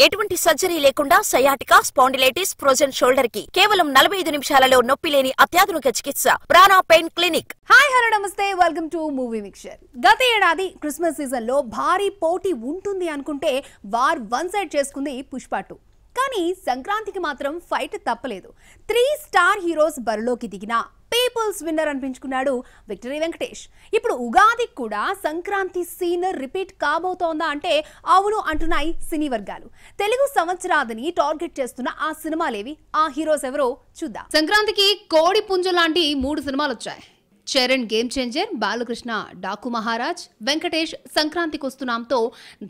ఎటువంటి సర్జరీ లేకుండా sciatica, spondylitis, frozen shoulder కి కేవలం 45 నిమిషాలలో నొప్పి లేని అత్యాధునిక చికిత్స ప్రాణ పెయిన్ క్లినిక్. హాయ్ హలో నమస్తే, వెల్కమ్ టు మూవీ మిక్చర్. గత ఏడాది క్రిస్మస్ సీజన్ లో భారీ పోటీ ఉంటుంది అనుకుంటే వార్ వన్ సైడ్ చేసుకుంది పుష్ప 2. కానీ సంక్రాంతికి మాత్రం ఫైట్ తప్పలేదు. 3 స్టార్ హీరోస్ బరిలోకి దిగిన పీపుల్స్ విన్నర్ అనిపించుకున్నాడు విక్టరీ వెంకటేష్. ఇప్పుడు ఉగాదికి కూడా సంక్రాంతి సీన్ రిపీట్ కాబోతోందా అంటే అవును అంటున్నాయి సినీ వర్గాలు. తెలుగు సంవత్సరాదిని టార్గెట్ చేస్తున్న ఆ సినిమాలేవి, ఆ హీరోస్ ఎవరో చూద్దాం. సంక్రాంతికి కోడి పుంజు లాంటి 3 సినిమాలు వచ్చాయి. చరణ్ గేమ్ చేంజర్, బాలకృష్ణ డాకు మహారాజ్, వెంకటేష్ సంక్రాంతికి వస్తున్నాంతో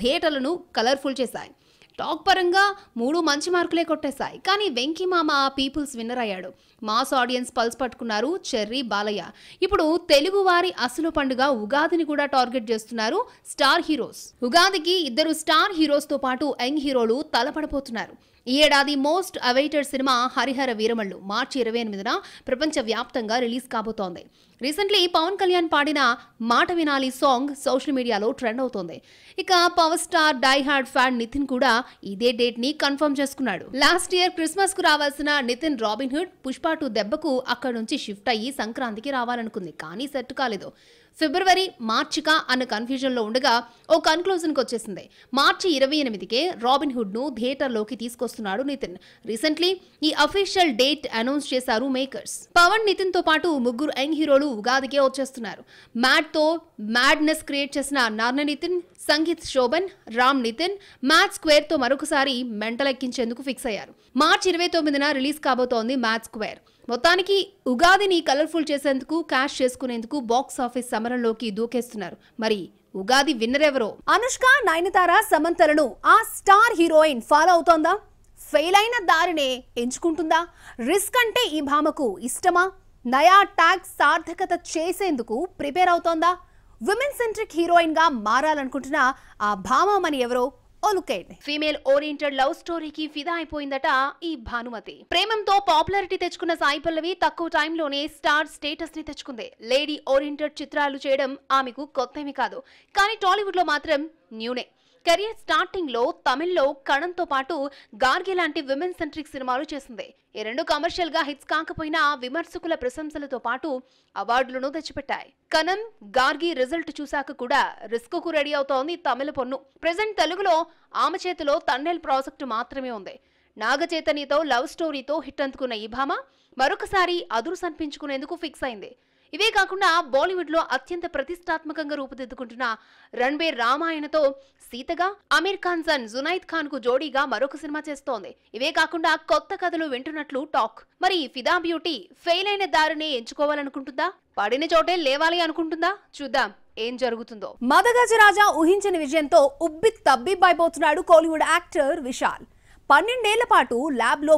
థియేటర్లను కలర్ఫుల్ చేశాయి. టాక్ పరంగా 3 మంచి మార్కులే కొట్టేశాయి. కానీ వెంకీ మామ పీపుల్స్ విన్నర్ అయ్యాడు. మాస్ ఆడియన్స్ పల్స్ పట్టుకున్నారు చెర్రీ, బాలయ్య. ఇప్పుడు తెలుగు వారి అసలు పండుగ ఉగాదిని కూడా టార్గెట్ చేస్తున్నారు స్టార్ హీరోస్. ఉగాదికి 2 స్టార్ హీరోస్ తో పాటు యంగ్ హీరోలు తలపడబోతున్నారు. ఈ ఏడాది most awaited cinema Harihara Veeramallu మార్చి 28న ప్రపంచ వ్యాప్తంగా రిలీజ్ కాబోతోంది. రీసెంట్లీ పవన్ కళ్యాణ్ పాడిన మాట వినాలి సాంగ్ సోషల్ మీడియాలో ట్రెండ్ అవుతోంది. ఇక power star die hard fan Nitin కూడా ఇదే డేట్ ని కన్ఫర్మ్ చేసుకున్నాడు. లాస్ట్ ఇయర్ క్రిస్మస్ కు రావాల్సిన నితిన్ రాబిన్ హుడ్ పుష్ప 2 దెబ్బకు అక్కడ నుంచి షిఫ్ట్ అయ్యి సంక్రాంతికి రావాలనుకుంది. కానీ సెట్ కాలేదు. ఫిబ్రవరి, మార్చికా అన్న కన్ఫ్యూజన్ లో ఉండగా ఓ కన్క్లూజన్ కి వచ్చేసింది. మార్చి 28కే రాబిన్ హుడ్ ను థియేటర్లోకి తీసుకొస్తున్నాడు నితిన్. రీసెంట్లీ ఈ అఫీషియల్ డేట్ అనౌన్స్ చేశారు మేకర్స్. పవన్, నితిన్ తో పాటు 3 యంగ్ హీరోలు ఉగాదికే వచ్చేస్తున్నారు. మ్యాడ్ తో మ్యాడ్నెస్ క్రియేట్ చేసిన నార్న నితిన్, సంగీత్ శోభన్, రామ్ నితిన్ మ్యాడ్ స్క్వేర్ తో మరొకసారి మెంటల్ ఎక్కించేందుకు ఫిక్స్ అయ్యారు. మార్చి 29న రిలీజ్ కాబోతోంది మ్యాడ్ స్క్వేర్. మొత్తానికి ఉగాదిని కలర్ఫుల్ చేసేందుకు, క్యాష్ చేసుకునేందుకు బాక్స్ ఆఫీస్ సమరంలోకి దూకేస్తున్నారు. మరి ఉగాది విన్నర్ ఎవరో? అనుష్క, నయనతార, సమంతలను ఆ స్టార్ హీరోయిన్ ఫాలో అవుతోందా? ఫెయిల్ అయిన దారినే ఎంచుకుంటుందా? రిస్క్ అంటే ఈ భామకు ఇష్టమా? నయా ట్యాగ్ సార్థకత చేసేందుకు ప్రిపేర్ అవుతోందా? విమెన్ సెంట్రిక్ హీరోయిన్ గా మారాలనుకుంటున్న ఆ భామమని ఎవరో ఫీమేల్ ఓరియంటెడ్ లవ్ స్టోరీకి ఫిదా అయిపోయిందట ఈ భానుమతి. ప్రేమంతో పాపులారిటీ తెచ్చుకున్న సాయి పల్లవి తక్కువ టైంలోనే స్టార్ స్టేటస్ ని తెచ్చుకుంది. లేడీ ఓరియంటెడ్ చిత్రాలు చేయడం ఆమెకు కొత్తేమీ కాదు. కానీ టాలీవుడ్ లో మాత్రం న్యూనే. కెరియర్ స్టార్టింగ్ లో తమిళ్లో కణంతో పాటు గార్గి లాంటి విమెన్ సెంట్రిక్ సినిమాలు చేసింది. ఈ 2 కమర్షియల్ గా హిట్స్ కాకపోయినా విమర్శకుల ప్రశంసలతో పాటు అవార్డులను తెచ్చిపెట్టాయి. కణం, గార్గి రిజల్ట్ చూశాక కూడా రిస్క్ కు రెడీ అవుతోంది తమిళ పొన్ను. ప్రెజెంట్ తెలుగులో ఆమె చేతిలో తండేల్ ప్రాజెక్టు మాత్రమే ఉంది. నాగ చైతన్యతో లవ్ స్టోరీతో హిట్ అందుకున్న ఈ భామ మరొకసారి అదురు సన్పించుకునేందుకు ఫిక్స్ అయింది. ఇవే కాకుండా బాలీవుడ్ లో అత్యంత ప్రతిష్టాత్మకంగా రూపుదిద్దుకుంటున్న రణబీర్ రామాయణతో సీతగా, అమీర్ ఖాన్ సన్ జునైద్ ఖాన్ కు జోడీగా మరొక సినిమా చేస్తోంది. ఇవే కాకుండా కొత్త కథలు వింటున్నట్లు టాక్. మరి ఫిదా బ్యూటీ ఫెయిల్ అయిన దారినే ఎంచుకోవాలనుకుంటుందా? పడిన చోటే లేవాలి అనుకుంటుందా? చూద్దాం ఏం జరుగుతుందో. మదగజరాజా ఊహించని విజయంతో ఉబ్బి తబ్బిబ్బైపోతున్నాడు కోలీవుడ్ యాక్టర్ విశాల్. 12 ఏళ్ల పాటు ల్యాబ్ లో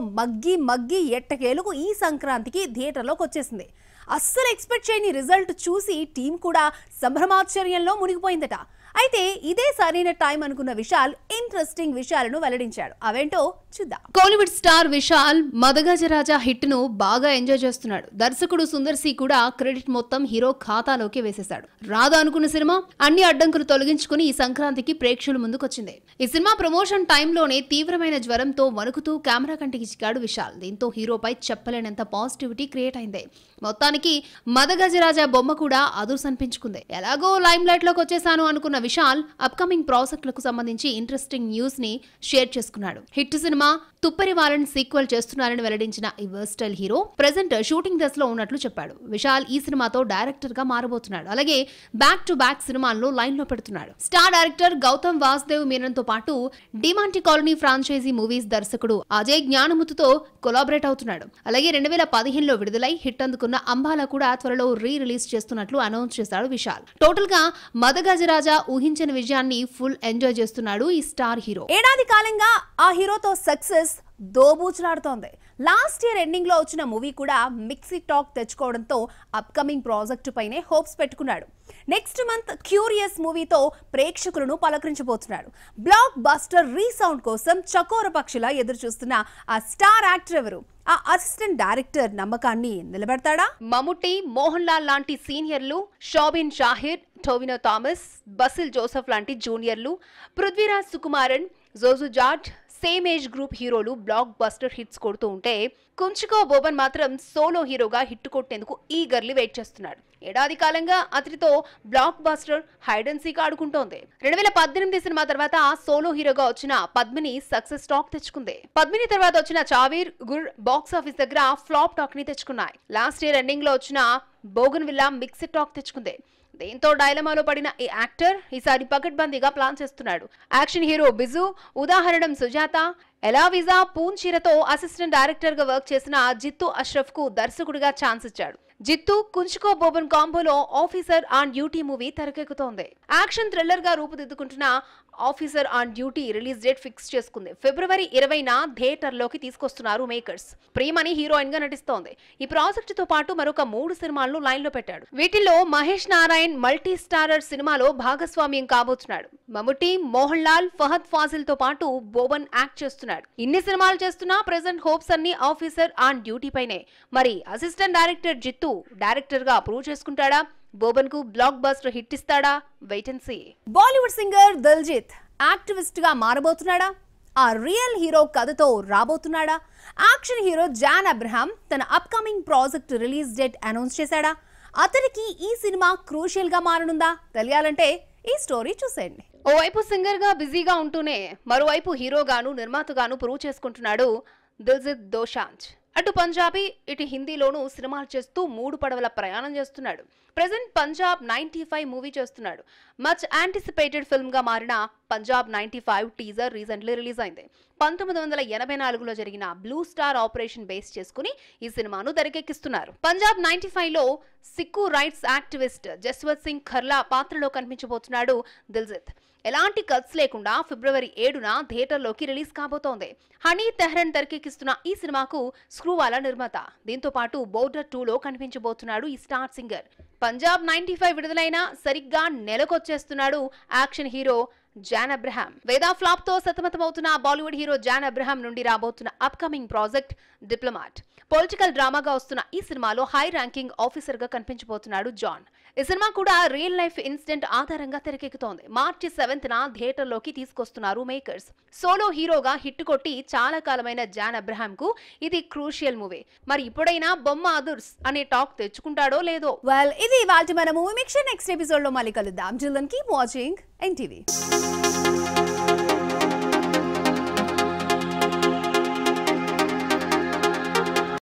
మగ్గి ఎట్టకేలకు ఈ సంక్రాంతికి థియేటర్లోకి వచ్చేసింది. అస్సలు ఎక్స్పెక్ట్ చేయని రిజల్ట్ చూసి టీం కూడా సంభ్రమాశ్చర్యంలో మునిగిపోయిందట. అయితే ఇదే సరైన టైం అనుకున్న విశాల్ ఇంట్రెస్టింగ్ విషయాలను వెల్లడించాడు. అవేంటో చూద్దాం. కోలీవుడ్ స్టార్ విశాల్ మదగజరాజా హిట్ ను బాగా ఎంజాయ్ చేస్తున్నాడు. దర్శకుడు సుందర్ సి కూడా క్రెడిట్ మొత్తం హీరో ఖాతాలోకి వేసేశాడు. రాదు అనుకున్న సినిమా అన్ని అడ్డంకులు తొలగించుకుని ఈ సంక్రాంతికి ప్రేక్షకుల ముందుకొచ్చింది. ఈ సినిమా ప్రమోషన్ టైంలోనే తీవ్రమైన జ్వరంతో వణుకుతూ కెమెరా కంటికి చిక్కాడు విశాల్. దీంతో హీరోపై చెప్పలేనంత పాజిటివిటీ క్రియేట్ అయింది. మొత్తానికి మదగజరాజా బొమ్మ కూడా అదురు సన్పించుకుంది. ఎలాగో లైమ్ లైట్ లోకి వచ్చేసాను అనుకున్న విశాల్ అప్కమింగ్ ప్రాజెక్టులకు సంబంధించి ఇంట్రెస్టింగ్ న్యూస్ ని షేర్ చేసుకున్నాడు. హిట్ సినిమా తుప్పరి వారన్ సీక్వెల్ చేస్తున్నారని వెల్లడించిన ఈ వర్స్టైల్ హీరో ప్రెజెంట్ షూటింగ్ దశలో ఉన్నట్లు చెప్పాడు. విశాల్ ఈ సినిమాతో డైరెక్టర్ గా మారబోతున్నాడు. అలాగే బ్యాక్ టు బ్యాక్ సినిమాల్లో లైన్ లో పెడుతున్నాడు. స్టార్ డైరెక్టర్ గౌతమ్ వాసుదేవ్ మీనన్ తో పాటు డిమాంటి కాలనీ ఫ్రాంచైజీ మూవీస్ దర్శకుడు అజయ్ జ్ఞానముతుతో కొలాబరేట్ అవుతున్నాడు. అలాగే 2015లో విడుదలై హిట్ అందుకున్న అంబాలా కూడా త్వరలో రిలీజ్ చేస్తున్నట్లు అనౌన్స్ చేశాడు విశాల్. టోటల్ గా మదగజరాజా ఊహించని విజయాన్ని ఫుల్ ఎంజాయ్ చేస్తున్నాడు ఈ స్టార్ హీరో. ఏడాది కాలంగా ఆ హీరోతో సక్సెస్ దోబూచులాడుతోంది. లాస్ట్ ఇయర్ ఎండింగ్ లో వచ్చిన మూవీ కూడా మిక్సీ టాక్ తెచ్చుకోవడంతో అప్కమింగ్ ప్రాజెక్టు పైనే హోప్స్ పెట్టుకున్నాడు. నెక్స్ట్ మంత్ క్యూరియస్ మూవీతో ప్రేక్షకులను పలకరించబోతున్నాడు. బ్లాక్ బస్టర్ రీసౌండ్ కోసం చకోర పక్షిలా ఎదురు చూస్తున్న ఆ స్టార్ యాక్టర్ ఎవరు? ఆ అసిస్టెంట్ డైరెక్టర్ నమ్మకాన్ని నిలబెడతాడా? మమ్ముట్టి, మోహన్ లాల్ లాంటి సీనియర్లు, Shobin Shahir, Tovino Thomas, Basil Joseph లాంటి జూనియర్లు, Prithviraj Sukumaran, Joju George, same age group హీరోలు బ్లాక్ బస్టర్ హిట్స్ కొడుతూ ఉంటే కుంచుకో బోబన్ మాత్రం సోలో హీరోగా హిట్ కొట్టేందుకు ఈగర్లీ వెయిట్ చేస్తున్నాడు. ఏడాది కాలంగా అతడితో block buster hide and seek ఆడుకుంటోంది. 2018 సినిమా తర్వాత సోలో హీరోగా వచ్చిన పద్మిని సక్సెస్ టాక్ తెచ్చుకుంది. పద్మిని తర్వాత వచ్చిన చావీర్ గుర్ బాక్స్ ఆఫీస్ దగ్గర ఫ్లాప్ టాక్ ని తెచ్చుకున్నాయి. లాస్ట్ ఇయర్ ఎండింగ్ లో వచ్చిన బోగన్ విల్లా మిక్స్డ్ టాక్ తెచ్చుకుంది. దీంతో డైలమాలో పడిన ఈ యాక్టర్ ఈసారి పకడ్బందీగా ప్లాన్ చేస్తున్నాడు. యాక్షన్ హీరో బిజు, ఉదాహరణం సుజాత, ఎలావిజా పూంచీరతో అసిస్టెంట్ డైరెక్టర్ గా వర్క్ చేసిన జిత్తు అష్రఫ్ కు దర్శకుడిగా ఛాన్స్ ఇచ్చాడు. జిత్తు కుంచుకో బోబన్ కాంబోలో ఆఫీసర్ ఆన్ డ్యూటీ మూవీ తెరకెక్కుతోంది. యాక్షన్ థ్రిల్లర్ గా రూపుదిద్దుకుంటున్న officer on duty release date fix చేసుకుంది. ఫిబ్రవరి 20న థియేటర్లోకి తీసుకొస్తున్నారు మేకర్స్. ప్రియమణి హీరోయిన్ గా నటిస్తోంది. ఈ ప్రాజెక్ట్ తో పాటు మరొక 3 సినిమాలను లైన్ లో పెట్టాడు. వీటిల్లో మహేష్ నారాయణ్ మల్టీ స్టారర్ సినిమాలో భాగస్వామ్యం కాబోతున్నాడు. మమ్ముట్టి, మోహన్ లాల్, ఫహద్ ఫాజిల్ తో పాటు బోబన్ యాక్ట్ చేస్తున్నాడు. ఇన్ని సినిమాలు చేస్తున్నా ప్రెజెంట్ హోప్స్ అన్ని ఆఫీసర్ ఆన్ డ్యూటీ పైనే. మరి అసిస్టెంట్ డైరెక్టర్ జిత్తు డైరెక్టర్ గా ప్రూవ్ చేసుకుంటాడా? బోబన్ కు బ్లాక్ బస్టర్ హిట్ ఇస్తాడా? Wait and see. Bollywood singer Diljit activist గా మారబోతున్నాడా? ఆ రియల్ హీరో కథతో రాబోతున్నాడా? యాక్షన్ హీరో జాన్ అబ్రహాం తన upcoming project release date announce చేశాడా? అతనికి ఈ సినిమా క్రూషియల్ గా మారనుందా? తెలియాలంటే ఈ స్టోరీ చూసేయండి. ఓవైపు సింగర్ గా బిజీగా ఉంటూనే మరోవైపు హీరోగాను నిర్మాతగాను ప్రూవ్ చేసుకుంటున్నాడు దిల్జిత్ దోసాంజ్. అటు పంజాబీ ఇటు హిందీలోనూ సినిమాలు చేస్తూ 3 పడవల ప్రయాణం చేస్తున్నాడు. ప్రెజెంట్ పంజాబ్ 95 మూవీ చేస్తున్నాడు. మచ్ యాంటిసిపేటెడ్ ఫిల్మ్ గా మారిన పంజాబ్ 95 టీజర్ రీసెంట్లీ రిలీజ్ అయింది. 1984లో జరిగిన బ్లూ స్టార్ ఆపరేషన్ బేస్ చేసుకుని ఈ సినిమాను తెరకెక్కిస్తున్నారు. పంజాబ్ 95లో సిక్కు రైట్స్ యాక్టివిస్ట్ జస్వంత్ సింగ్ ఖర్లా పాత్రలో కనిపించబోతున్నాడు దిల్జిత్. ఎలాంటి కట్స్ లేకుండా ఫిబ్రవరి 7న థియేటర్లోకి రిలీజ్ కాబోతోంది. హనీ తెహ్రన్ తెరకెక్కిస్తున్న ఈ సినిమాకు స్క్రూవాలా నిర్మాత. దీంతో పాటు బోర్డర్ 2లో కనిపించబోతున్నాడు ఈ స్టార్ సింగర్. పంజాబ్ 95 విడుదలైన సరిగ్గా నెలకొచ్చేస్తున్నాడు యాక్షన్ హీరో జాన్ అబ్రహాం. వేదా ఫ్లాప్ తో సతమతమవుతున్న బాలీవుడ్ హీరో జాన్ అబ్రహాం నుండి రాబోతున్న అప్కమింగ్ ప్రాజెక్ట్ డిప్లొమాట్. పొలిటికల్ డ్రామాగా వస్తున్న ఈ సినిమాలో హై ర్యాంకింగ్ ఆఫీసర్ గా కనిపించబోతున్నాడు జాన్. ఈ సినిమా కూడా రియల్ లైఫ్ ఇన్సిడెంట్ ఆధారంగా తెరకెక్కుతోంది. మార్చి 7న థియేటర్లోకి తీసుకొస్తున్నారు మేకర్స్. సోలో హీరోగా హిట్ కొట్టి చాలా కాలమైన జాన్ అబ్రహాం కు ఇది క్రూషియల్ మూవీ. మరి ఇప్పుడైనా బొమ్మ అదుర్స్ అనే టాక్ తెచ్చుకుంటాడో లేదో. వెల్, ఇది ఇవాల్టి మన మూవీ మిక్చర్. నెక్స్ట్ ఎపిసోడ్ లో మళ్ళీ కలుద్దాం. Till then keep watching NTV.